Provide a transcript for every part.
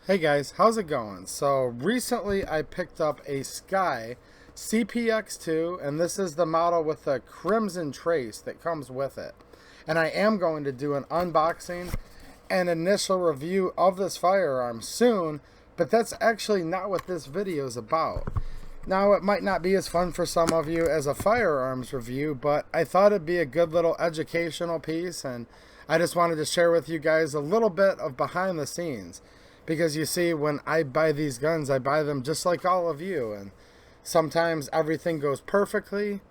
Hey guys, how's it going? So recently I picked up a Sky CPX2, and this is the model with the crimson trace that comes with it. And I am going to do an unboxing and initial review of this firearm soon, but that's actually not what this video is about. Now, it might not be as fun for some of you as a firearms review, but I thought it'd be a good little educational piece, and I just wanted to share with you guys a little bit of behind the scenes. Because you see, when I buy these guns, I buy them just like all of you. And sometimes everything goes perfectly.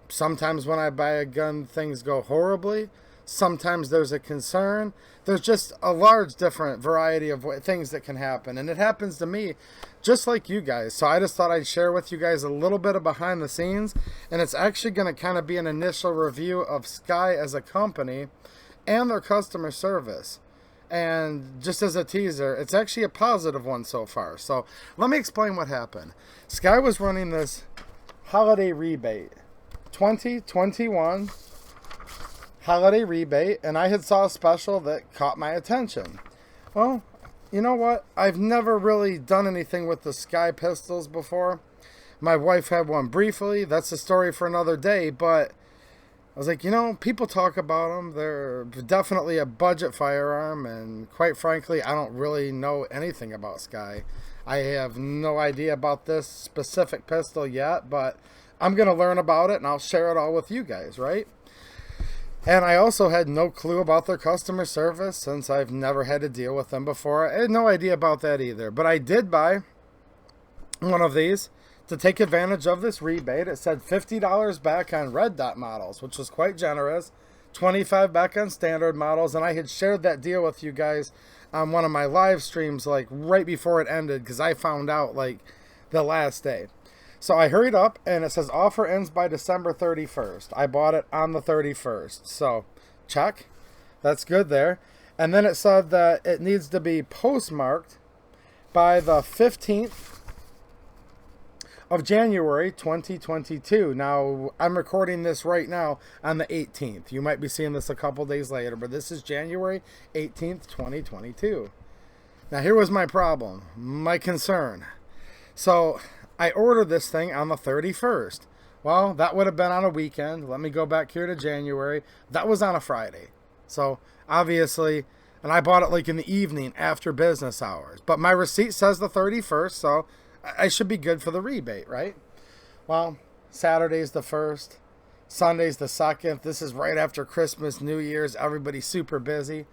Sometimes when I buy a gun, things go horribly. Sometimes there's a concern. There's just a large different variety of things that can happen. And it happens to me just like you guys. So I just thought I'd share with you guys a little bit of behind the scenes. And it's actually going to kind of be an initial review of Sky as a company and their customer service. And just as a teaser, it's actually a positive one so far. So let me explain what happened. Sky was running this holiday rebate, 2021 holiday rebate, and I had saw a special that caught my attention. Well, you know what? I've never really done anything with the Sky pistols before. My wife had one briefly. That's a story for another day, but I was like, people talk about them. They're definitely a budget firearm, and quite frankly, I don't really know anything about Sky. I have no idea about this specific pistol yet, but I'm going to learn about it, and I'll share it all with you guys, right? And I also had no clue about their customer service since I've never had to deal with them before. I had no idea about that either, but I did buy one of these to take advantage of this rebate. It said $50 back on red dot models, which was quite generous, $25 back on standard models, and I had shared that deal with you guys on one of my live streams like right before it ended, because I found out like the last day. So I hurried up, and it says offer ends by December 31st. I bought it on the 31st, so check, that's good there. And then it said that it needs to be postmarked by the 15th of January 2022. Now, I'm recording this right now on the 18th. You might be seeing this a couple days later, but this is January 18th, 2022. Now, here was my problem, my concern. So, I ordered this thing on the 31st. Well, that would have been on a weekend. Let me go back here to January. That was on a Friday. So, obviously, and I bought it like in the evening after business hours. But my receipt says the 31st, so I should be good for the rebate, right? Well, Saturday's the 1st, Sunday's the 2nd. This is right after Christmas, New Year's. Everybody's super busy.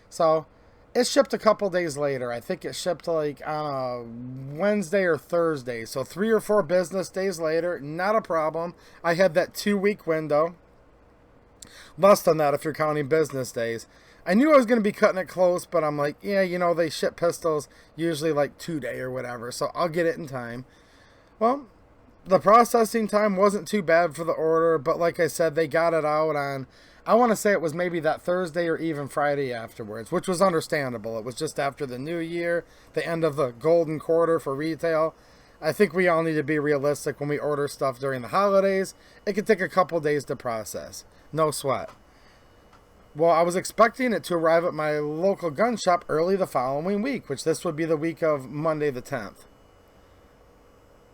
So it shipped a couple days later. I think it shipped like on a Wednesday or Thursday. So 3 or 4 business days later, not a problem. I had that 2-week window. Less than that if you're counting business days. I knew I was going to be cutting it close, but I'm like, yeah, they ship pistols usually like 2-day or whatever, so I'll get it in time. Well, the processing time wasn't too bad for the order, but like I said, they got it out on, I want to say it was maybe that Thursday or even Friday afterwards, which was understandable. It was just after the new year, the end of the golden quarter for retail. I think we all need to be realistic when we order stuff during the holidays. It can take a couple days to process. No sweat. Well, I was expecting it to arrive at my local gun shop early the following week, which this would be the week of Monday the 10th.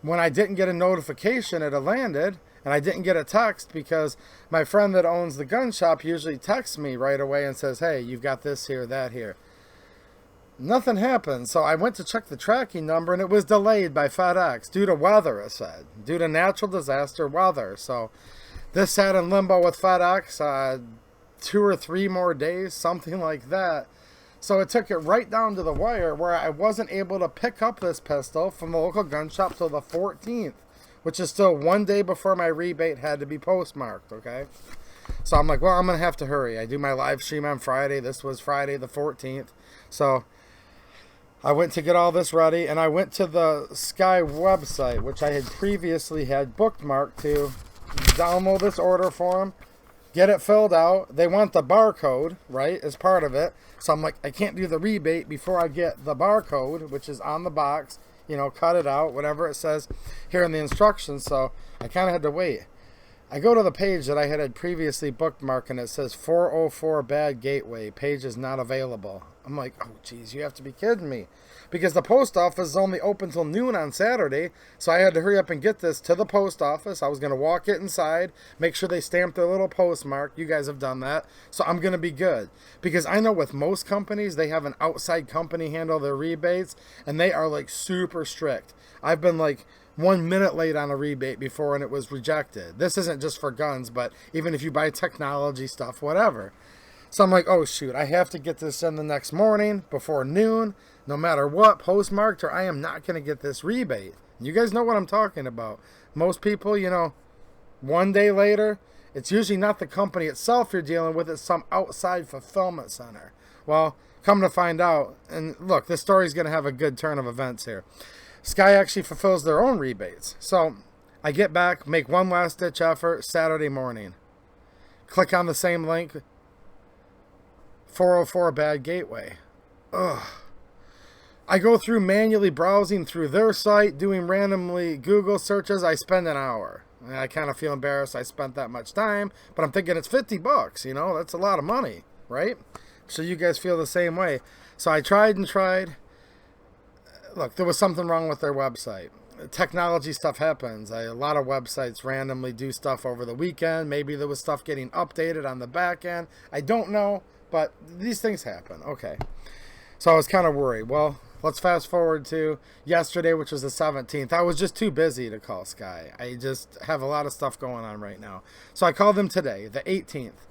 When I didn't get a notification it had landed, and I didn't get a text because my friend that owns the gun shop usually texts me right away and says, hey, you've got this here, that here. Nothing happened, so I went to check the tracking number, and it was delayed by FedEx due to weather, it said, due to natural disaster weather. So this sat in limbo with FedEx 2 or 3 more days, something like that. So it took it right down to the wire where I wasn't able to pick up this pistol from the local gun shop till the 14th, which is still 1 day before my rebate had to be postmarked, okay? So I'm like, well, I'm going to have to hurry. I do my live stream on Friday. This was Friday the 14th. So I went to get all this ready, and I went to the Sky website, which I had previously had bookmarked to download this order form, get it filled out. They want the barcode, right, as part of it. So I'm like, I can't do the rebate before I get the barcode, which is on the box, cut it out, whatever it says here in the instructions. So I kind of had to wait. I go to the page that I had previously bookmarked, and it says 404 bad gateway. Page is not available. I'm like, oh, geez, you have to be kidding me. Because the post office is only open till noon on Saturday, so I had to hurry up and get this to the post office. I was going to walk it inside, make sure they stamp their little postmark. You guys have done that, so I'm going to be good. Because I know with most companies, they have an outside company handle their rebates, and they are like super strict. I've been like 1 minute late on a rebate before and it was rejected. This isn't just for guns, but even if you buy technology stuff, whatever. So I'm like, oh shoot, I have to get this in the next morning before noon, no matter what, postmarked, or I am not going to get this rebate. You guys know what I'm talking about. Most people, you know, 1 day later, it's usually not the company itself you're dealing with, it's some outside fulfillment center. Well, come to find out, and look, this story's going to have a good turn of events here. Sky actually fulfills their own rebates. So I get back, make one last ditch effort, Saturday morning. Click on the same link, 404 bad gateway. Ugh. I go through manually browsing through their site, doing randomly Google searches. I spend an hour. I kind of feel embarrassed I spent that much time, but I'm thinking it's $50, you know, that's a lot of money, right? So you guys feel the same way. So I tried and tried. Look, there was something wrong with their website. Technology stuff happens. A lot of websites randomly do stuff over the weekend. Maybe there was stuff getting updated on the back end. I don't know, but these things happen. Okay. So I was kind of worried. Well, let's fast forward to yesterday, which was the 17th. I was just too busy to call Sky. I just have a lot of stuff going on right now. So I called them today, the 18th.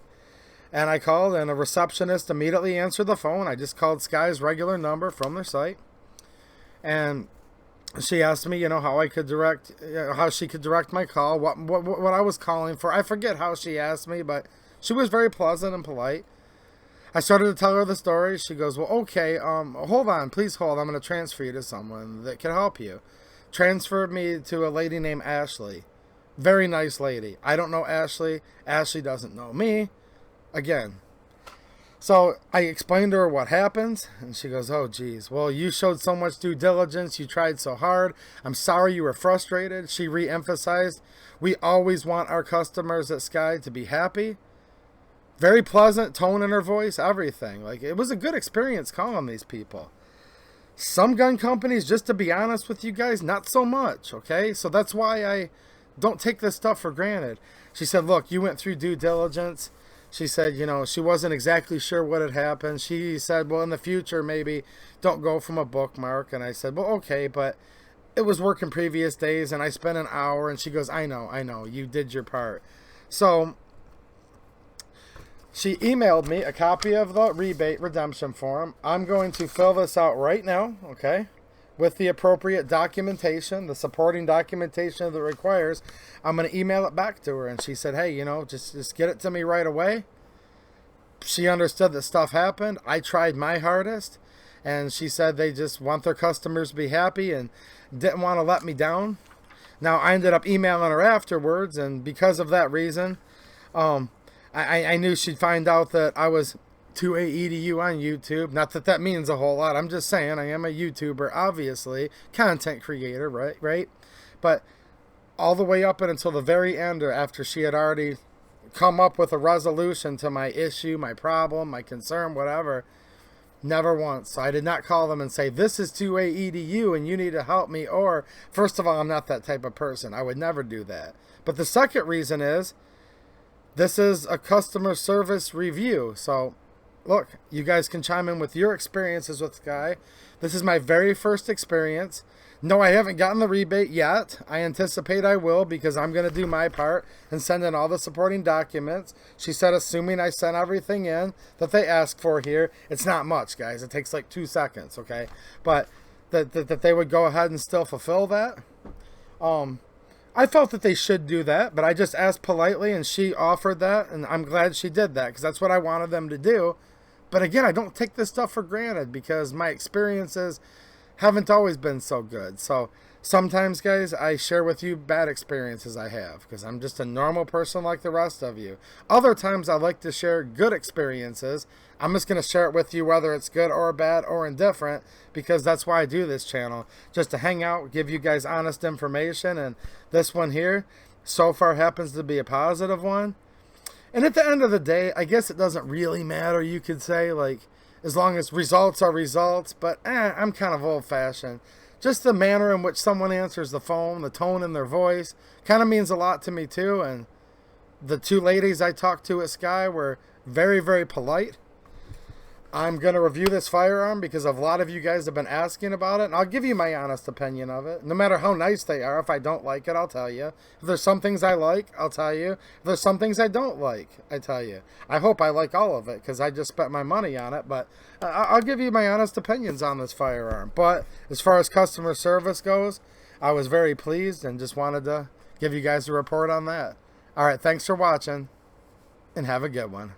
And I called, and a receptionist immediately answered the phone. I just called Sky's regular number from their site. And she asked me, you know, how I could direct, how she could direct my call, what I was calling for. I forget how she asked me, but she was very pleasant and polite. I started to tell her the story. She goes, well, okay, hold on, please hold. I'm going to transfer you to someone that can help you. Transferred me to a lady named Ashley. Very nice lady. I don't know Ashley. Ashley doesn't know me. Again. So I explained to her what happens, and she goes, oh, geez, well, you showed so much due diligence. You tried so hard. I'm sorry you were frustrated. She re-emphasized, we always want our customers at Sky to be happy. Very pleasant tone in her voice, everything. Like, it was a good experience calling these people. Some gun companies, just to be honest with you guys, not so much, okay? So that's why I don't take this stuff for granted. She said, look, you went through due diligence. She said, you know, she wasn't exactly sure what had happened. She said, well, in the future, maybe don't go from a bookmark. And I said, well, okay, but it was working previous days, and I spent an hour. And she goes, I know, you did your part. So she emailed me a copy of the rebate redemption form. I'm going to fill this out right now, okay, with the appropriate documentation, the supporting documentation that it requires. I'm going to email it back to her. And she said, hey, you know, just get it to me right away. She understood that stuff happened. I tried my hardest. And she said they just want their customers to be happy and didn't want to let me down. Now, I ended up emailing her afterwards. And because of that reason, I knew she'd find out that I was 2AEDU on YouTube. Not that that means a whole lot. I'm just saying I am a YouTuber, obviously. Content creator, right? But all the way up and until the very end, or after she had already come up with a resolution to my issue, my problem, my concern, whatever, never once. So I did not call them and say, this is 2AEDU and you need to help me. Or, first of all, I'm not that type of person. I would never do that. But the second reason is, this is a customer service review. So look, you guys can chime in with your experiences with Sky. This is my very first experience. No, I haven't gotten the rebate yet. I anticipate I will, because I'm going to do my part and send in all the supporting documents. She said, assuming I sent everything in that they asked for here, it's not much, guys. It takes like 2 seconds, okay? But that they would go ahead and still fulfill that. I felt that they should do that, but I just asked politely, and she offered that, and I'm glad she did that, because that's what I wanted them to do. But again, I don't take this stuff for granted, because my experiences haven't always been so good. So sometimes, guys, I share with you bad experiences I have, because I'm just a normal person like the rest of you. Other times I like to share good experiences. I'm just going to share it with you, whether it's good or bad or indifferent, because that's why I do this channel, just to hang out, give you guys honest information. And this one here, so far happens to be a positive one. And at the end of the day, I guess it doesn't really matter, you could say, like, as long as results are results. But I'm kind of old-fashioned. Just the manner in which someone answers the phone, the tone in their voice, kind of means a lot to me too. And the two ladies I talked to at Sky were very, very polite. I'm going to review this firearm because a lot of you guys have been asking about it. And I'll give you my honest opinion of it. No matter how nice they are, if I don't like it, I'll tell you. If there's some things I like, I'll tell you. If there's some things I don't like, I tell you. I hope I like all of it because I just spent my money on it. But I'll give you my honest opinions on this firearm. But as far as customer service goes, I was very pleased and just wanted to give you guys a report on that. All right, thanks for watching and have a good one.